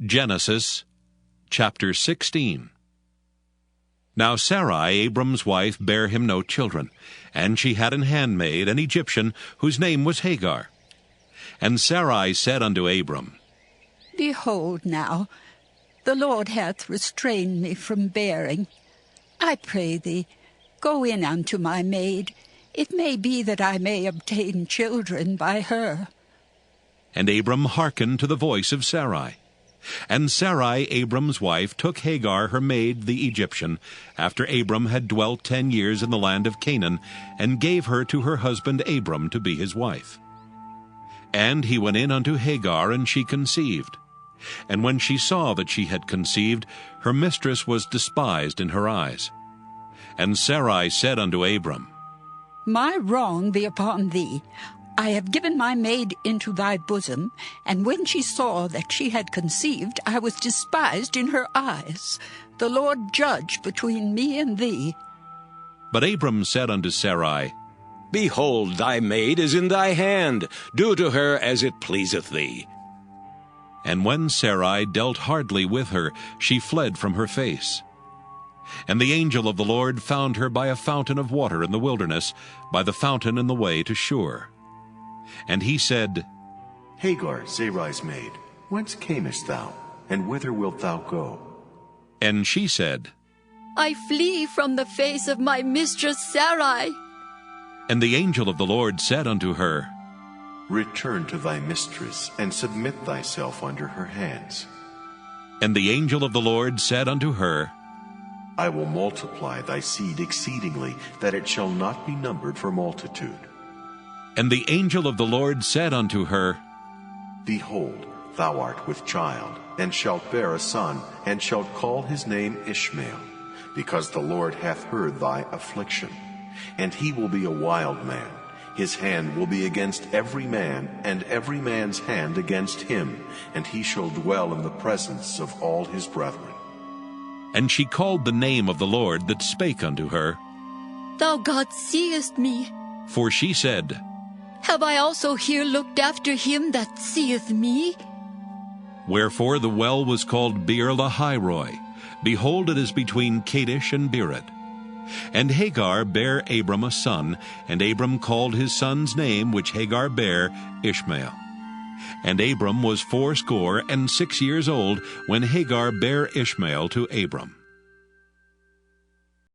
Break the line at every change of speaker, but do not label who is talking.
Genesis chapter 16. Now Sarai, Abram's wife, bare him no children, and she had an handmaid, an Egyptian, whose name was Hagar. And Sarai said unto Abram,
Behold now, the Lord hath restrained me from bearing. I pray thee, go in unto my maid. It may be that I may obtain children by her.
And Abram hearkened to the voice of Sarai. And Sarai, Abram's wife, took Hagar her maid the Egyptian, after Abram had dwelt 10 years in the land of Canaan, and gave her to her husband Abram to be his wife. And he went in unto Hagar, and she conceived. And when she saw that she had conceived, her mistress was despised in her eyes. And Sarai said unto Abram,
My wrong be upon thee. I have given my maid into thy bosom, and when she saw that she had conceived, I was despised in her eyes. The Lord judge between me and thee.
But Abram said unto Sarai,
Behold, thy maid is in thy hand. Do to her as it pleaseth thee.
And when Sarai dealt hardly with her, she fled from her face. And the angel of the Lord found her by a fountain of water in the wilderness, by the fountain in the way to Shur. And he said,
Hagar, Sarai's maid, whence camest thou, and whither wilt thou go?
And she said,
I flee from the face of my mistress Sarai.
And the angel of the Lord said unto her,
Return to thy mistress, and submit thyself under her hands.
And the angel of the Lord said unto her,
I will multiply thy seed exceedingly, that it shall not be numbered for multitude.
And the angel of the Lord said unto her,
Behold, thou art with child, and shalt bear a son, and shalt call his name Ishmael, because the Lord hath heard thy affliction. And he will be a wild man. His hand will be against every man, and every man's hand against him, and he shall dwell in the presence of all his brethren.
And she called the name of the Lord that spake unto her,
Thou God seest me.
For she said,
Have I also here looked after him that seeth me?
Wherefore the well was called Beer-lahai-roi. Behold, it is between Kadesh and Beerot. And Hagar bare Abram a son, and Abram called his son's name, which Hagar bare, Ishmael. And Abram was 86 years old when Hagar bare Ishmael to Abram.